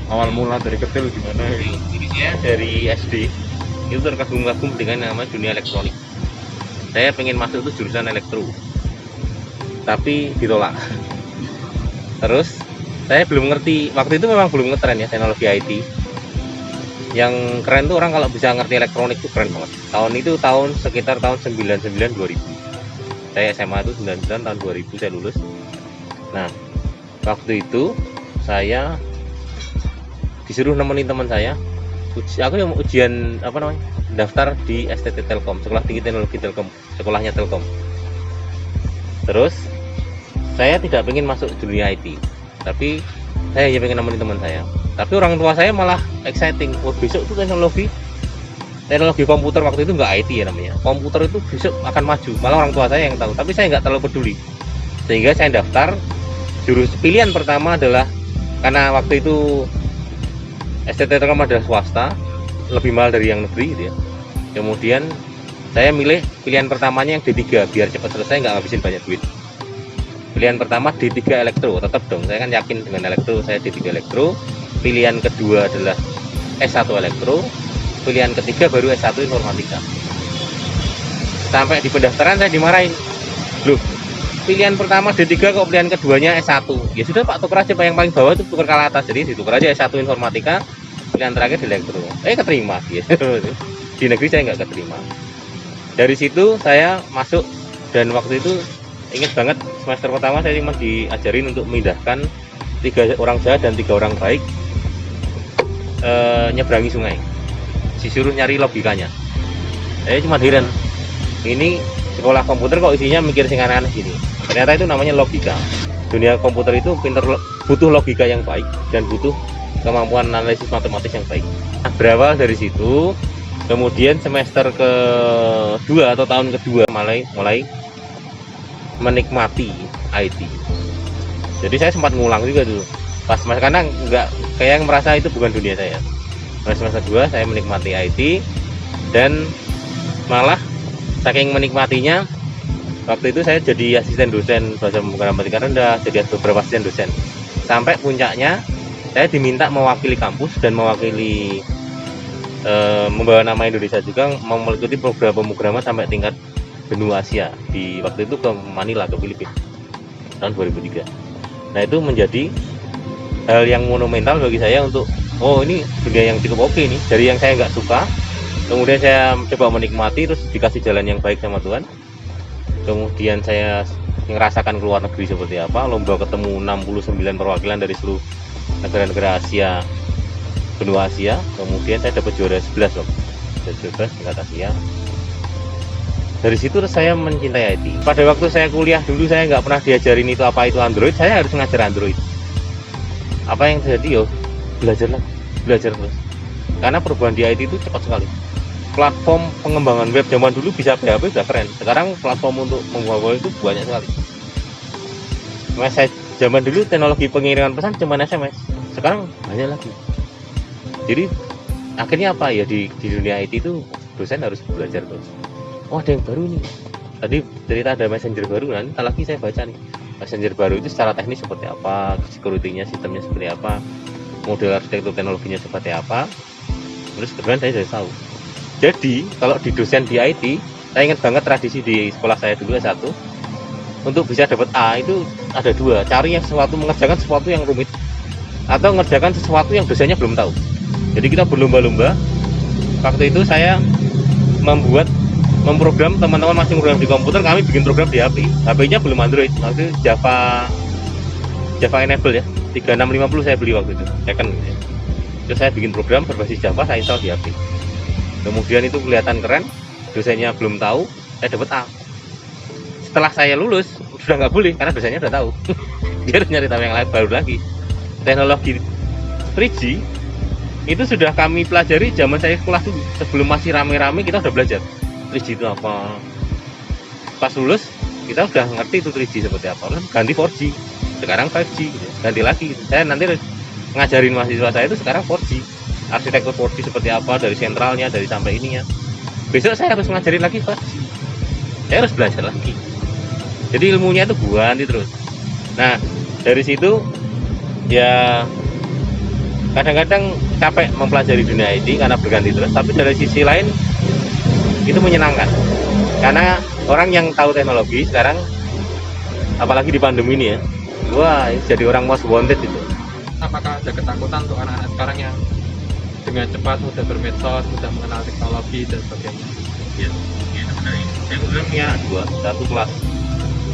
awal mula dari kecil gimana gitu. Jadi saya dari SD itu terkagum-kagum dengan nama dunia elektronik. Saya pengen masuk itu jurusan elektro, tapi ditolak. Terus saya belum ngerti, waktu itu memang belum ngetren ya teknologi IT. Yang keren tuh orang kalau bisa ngerti elektronik tuh keren banget. Tahun itu sekitar tahun 99 2000. Saya SMA itu 99, tahun 2000 saya lulus. Nah, waktu itu saya disuruh nemenin teman saya. Aku yang ujian apa namanya? Daftar di STT Telkom, Sekolah Tinggi Teknologi Telkom, sekolahnya Telkom. Terus saya tidak ingin masuk dunia IT, tapi saya hanya pengen nemenin teman saya. Tapi orang tua saya malah exciting. Oh, besok itu teknologi komputer waktu itu nggak IT ya namanya. Komputer itu besok akan maju. Malah orang tua saya yang tahu. Tapi saya nggak terlalu peduli. Sehingga saya daftar. Jurus pilihan pertama adalah karena waktu itu STT Telkom adalah swasta, lebih mahal dari yang negeri gitu ya. Kemudian saya milih pilihan pertamanya yang D3 biar cepat selesai, nggak ngabisin banyak duit. Pilihan pertama D3 elektro, tetap dong, saya kan yakin dengan elektro, saya D3 elektro. Pilihan kedua adalah S1 elektro. Pilihan ketiga baru S1 informatika. Sampai di pendaftaran saya dimarahin, loh pilihan pertama D3 kok pilihan keduanya S1. Ya sudah Pak, tuker aja Pak, yang paling bawah itu tuker ke atas, jadi ditukar aja S1 informatika, pilihan terakhir di elektro. Keterima gitu. Di negeri saya nggak keterima. Dari situ saya masuk, dan waktu itu ingat banget semester pertama saya cuma diajarin untuk memindahkan 3 orang jahat dan 3 orang baik nyeberangi sungai. Disuruh nyari logikanya. Saya cuma heran, ini sekolah komputer kok isinya mikir sing aneh-aneh gini. Ternyata itu namanya logika. Dunia komputer itu butuh logika yang baik dan butuh kemampuan analisis matematis yang baik. Nah, berawal dari situ, kemudian semester kedua atau tahun kedua mulai menikmati IT. Jadi saya sempat ngulang juga dulu. Pas karena nggak kayak merasa itu bukan dunia saya. Pada semester 2 saya menikmati IT, dan malah saking menikmatinya waktu itu saya jadi asisten dosen bahasa gramatika rendah, jadi beberapa asisten dosen. Sampai puncaknya saya diminta mewakili kampus dan mewakili membawa nama Indonesia juga, mengikuti program pemrograman sampai tingkat benua Asia di waktu itu ke Manila, ke Filipina tahun 2003. Nah, itu menjadi hal yang monumental bagi saya untuk ini dunia yang cukup oke nih, dari yang saya nggak suka. Kemudian saya coba menikmati, terus dikasih jalan yang baik sama Tuhan. Kemudian saya ngerasakan keluar negeri seperti apa, lomba ketemu 69 perwakilan dari seluruh negara-negara Asia, benua Asia. Kemudian saya dapat juara 11 loh, juara 11 tingkat Asia. Dari situ saya mencintai IT. Pada waktu saya kuliah dulu saya nggak pernah diajarin itu apa itu Android, saya harus ngajar Android. Apa yang terjadi belajar terus. Karena perubahan di IT itu cepat sekali. Platform pengembangan web zaman dulu bisa PHP udah keren. Sekarang platform untuk membuat web itu banyak sekali. Zaman dulu teknologi pengiriman pesan cuma SMS. Sekarang banyak lagi. Jadi akhirnya apa ya, di dunia IT itu dosen harus belajar terus. Oh, ada yang baru nih. Tadi cerita ada messenger baru, nanti lagi saya baca nih. Messenger baru itu secara teknis seperti apa, security-nya, sistemnya seperti apa, model arsitektur teknologinya seperti apa. Terus kemudian saya sudah tahu. Jadi kalau di dosen di IT, saya ingat banget tradisi di sekolah saya dulu S1, untuk bisa dapat A itu ada 2, cari yang mengerjakan sesuatu yang rumit, atau mengerjakan sesuatu yang dosennya belum tahu. Jadi kita berlomba-lomba. Waktu itu saya memprogram, teman-teman masih program di komputer, kami bikin program di HP. HP-nya belum Android, waktu itu Java enable ya, 3650 saya beli waktu itu, second gitu ya. Terus saya bikin program berbasis Java, saya install di HP. Kemudian itu kelihatan keren, dosennya belum tahu, saya dapat A. Setelah saya lulus, sudah nggak boleh, karena dosennya udah tahu. Dia harus nyari tahu yang lain baru lagi. Teknologi 3G itu sudah kami pelajari zaman saya sekolah dulu. Sebelum masih rame-rame kita udah belajar 3G itu apa. Pas lulus kita udah ngerti itu 3G seperti apa. Ganti 4G, sekarang 5G gitu. Ganti lagi gitu. Saya nanti ngajarin mahasiswa saya itu sekarang 4G, arsitektur 4G seperti apa, dari sentralnya, dari sampai ininya. Besok saya harus ngajarin lagi 5G, saya harus belajar lagi. Jadi ilmunya itu ganti terus. Nah, dari situ ya kadang-kadang capek mempelajari dunia IT karena berganti terus, tapi dari sisi lain itu menyenangkan karena orang yang tahu teknologi sekarang, apalagi di pandemi ini ya, wah jadi orang most wanted itu. Apakah ada ketakutan untuk anak-anak sekarang yang dengan cepat mudah bermedsos, mudah mengenal teknologi dan sebagainya? Ya, sebenarnya saya punya dua, satu kelas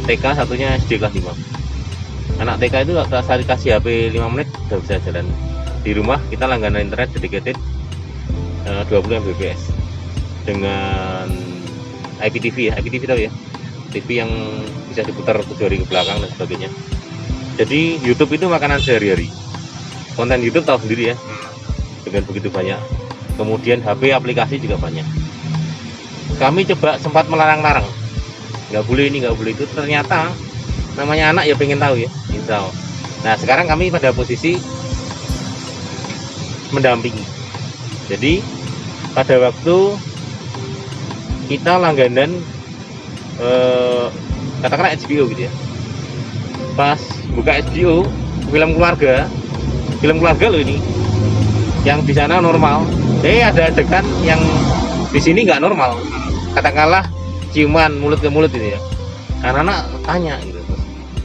TK, satunya SD kelas 5. Anak TK itu saya dikasih HP 5 menit udah bisa jalan. Di rumah kita langganan internet dedicated 20 Mbps dengan IPTV ya, IPTV tahu ya, TV yang bisa diputar 7 hari ke belakang dan sebagainya. Jadi YouTube itu makanan sehari-hari. Konten YouTube tahu sendiri ya, dengan begitu banyak. Kemudian HP aplikasi juga banyak. Kami coba sempat melarang-larang, nggak boleh ini, nggak boleh itu. Ternyata namanya anak ya pengen tahu ya, insya Allah. Nah sekarang kami pada posisi mendampingi. Jadi pada waktu kita langganan katakanlah HBO gitu ya, pas buka HBO film keluarga loh ini, yang di sana normal, ada adegan yang di sini nggak normal, katakanlah ciuman mulut ke mulut gitu ya. Anak-anak tanya gitu,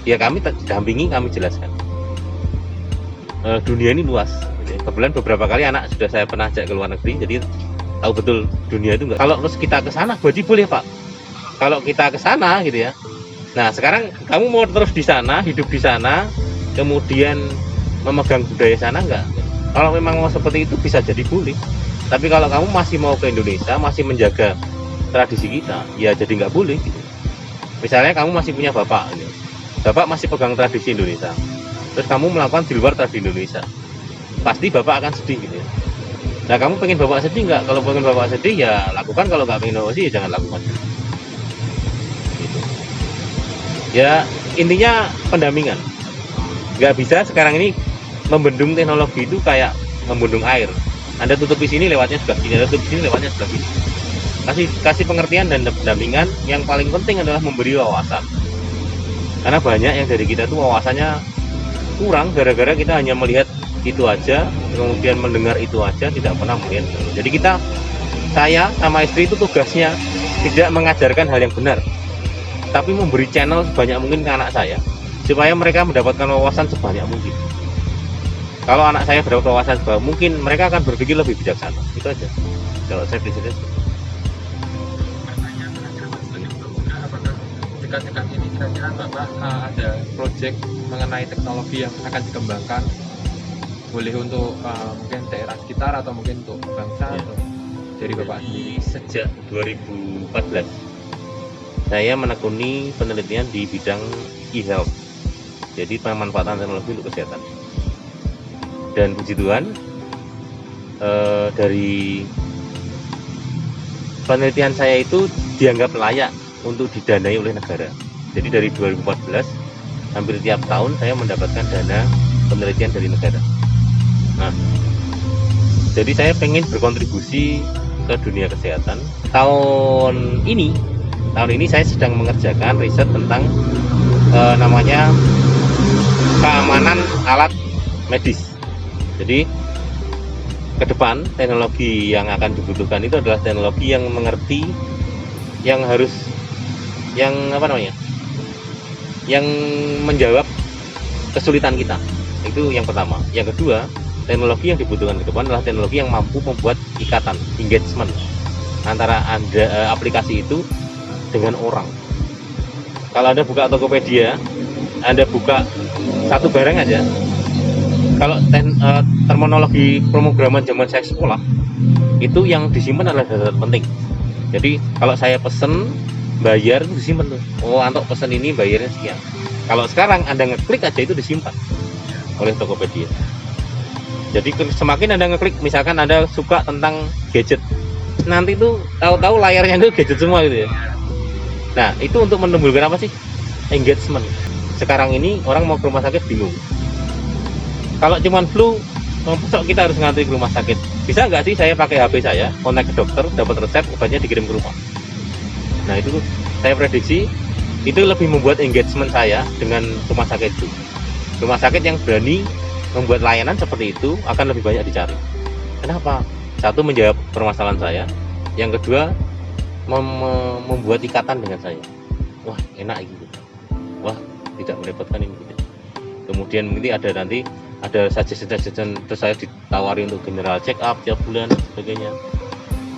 ya kami dampingi, kami jelaskan. Dunia ini luas. Kebetulan beberapa kali anak sudah saya pernah ajak ke luar negeri, jadi tahu betul dunia itu enggak. Kalau terus kita ke sana, berarti boleh Pak. Kalau kita ke sana gitu ya. Nah sekarang kamu mau terus di sana, hidup di sana, kemudian memegang budaya sana enggak? Kalau memang mau seperti itu bisa jadi boleh. Tapi kalau kamu masih mau ke Indonesia, masih menjaga tradisi kita, ya jadi nggak boleh gitu. Misalnya kamu masih punya bapak, gitu. Bapak masih pegang tradisi Indonesia, terus kamu melakukan di luar tradisi Indonesia, pasti bapak akan sedih gitu ya. Nah kamu pengen bapak sedih nggak? Kalau pengen bapak sedih ya lakukan, kalau nggak pengen bapak sedih ya jangan lakukan gitu. Ya intinya pendampingan. Nggak bisa sekarang ini membendung teknologi itu kayak membendung air. Anda tutup di sini lewatnya sebelah sini, Anda tutup di sini lewatnya sebelah sini. Kasih pengertian dan pendampingan. Yang paling penting adalah memberi wawasan. Karena banyak yang dari kita tuh wawasannya kurang gara-gara kita hanya melihat itu aja, kemudian mendengar itu aja, tidak pernah melihat. Jadi saya sama istri itu tugasnya tidak mengajarkan hal yang benar, tapi memberi channel sebanyak mungkin ke anak saya supaya mereka mendapatkan wawasan sebanyak mungkin. Kalau anak saya mendapat wawasan sebanyak mungkin, mereka akan berpikir lebih bijaksana. Itu aja kalau saya presiden. Dekat-dekat ini kira-kira Bapak ada proyek mengenai teknologi yang akan dikembangkan, boleh untuk mungkin daerah sekitar atau mungkin untuk bangsa Ya. atau dari Bapak sendiri? Sejak 2014 saya menekuni penelitian di bidang e-health, jadi pemanfaatan teknologi untuk kesehatan. Dan puji Tuhan, dari penelitian saya itu dianggap layak untuk didanai oleh negara. Jadi dari 2014 hampir tiap tahun saya mendapatkan dana penelitian dari negara. Nah, jadi saya pengen berkontribusi ke dunia kesehatan. Tahun ini saya sedang mengerjakan riset tentang namanya keamanan alat medis. Jadi ke depan teknologi yang akan dibutuhkan itu adalah teknologi yang mengerti, yang menjawab kesulitan kita. Itu yang pertama. Yang kedua, teknologi yang dibutuhkan ke depan adalah teknologi yang mampu membuat ikatan, engagement antara aplikasi itu dengan orang. Kalau Anda buka Tokopedia, Anda buka satu barang aja, kalau terminologi pemrograman zaman saya sekolah, itu yang disimpan adalah data penting. Jadi kalau saya pesen, bayar itu disimpan tuh. Oh, Antok pesen ini bayarnya sekian. Kalau sekarang Anda ngeklik aja itu disimpan oleh Tokopedia. Jadi semakin Anda ngeklik, misalkan Anda suka tentang gadget, nanti tuh tahu-tahu layarnya itu gadget semua gitu ya. Nah, itu untuk menumbuhkan apa sih? Engagement. Sekarang ini orang mau ke rumah sakit bingung. Kalau cuman flu, besok kita harus ngantri ke rumah sakit. Bisa nggak sih saya pakai HP saya, kontak ke dokter, dapat resep, obatnya dikirim ke rumah. Nah, itu saya prediksi itu lebih membuat engagement saya dengan rumah sakit itu. Rumah sakit yang berani membuat layanan seperti itu akan lebih banyak dicari. Kenapa? Satu, menjawab permasalahan saya. Yang kedua, membuat ikatan dengan saya. Wah, enak gitu. Wah, tidak merepotkan ini gitu. Kemudian nanti ada suggestion, terus saya ditawari untuk general check up tiap bulan dan sebagainya.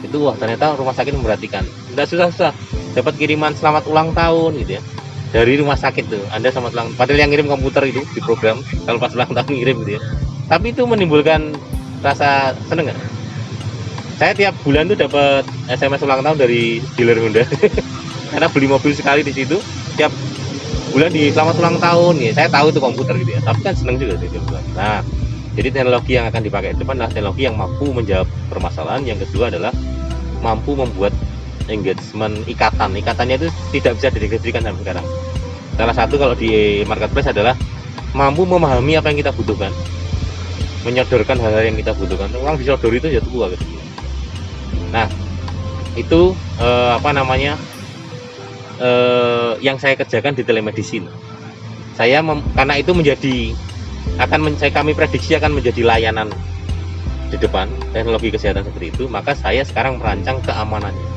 Itu wah, ternyata rumah sakit memperhatikan. Tidak susah-susah dapat kiriman selamat ulang tahun gitu ya dari rumah sakit tuh. Anda selamat ulang, padahal yang ngirim komputer itu di program kalau pas ulang tahun ngirim gitu ya. Tapi itu menimbulkan rasa seneng nggak? Saya tiap bulan tuh dapat SMS ulang tahun dari dealer Honda karena beli mobil sekali di situ, tiap bulan di selamat ulang tahun ya. Saya tahu itu komputer gitu ya, tapi kan seneng juga sih. Nah, jadi teknologi yang akan dipakai ke depan adalah teknologi yang mampu menjawab permasalahan. Yang kedua adalah mampu membuat engagement, ikatannya itu tidak bisa dideskripsikan sampai sekarang. Salah satu kalau di marketplace adalah mampu memahami apa yang kita butuhkan, menyodorkan hal-hal yang kita butuhkan. Orang disodori itu ya tua gitu. Nah, itu yang saya kerjakan di telemedicine. Karena itu kami prediksi akan menjadi layanan di depan teknologi kesehatan seperti itu, maka saya sekarang merancang keamanannya.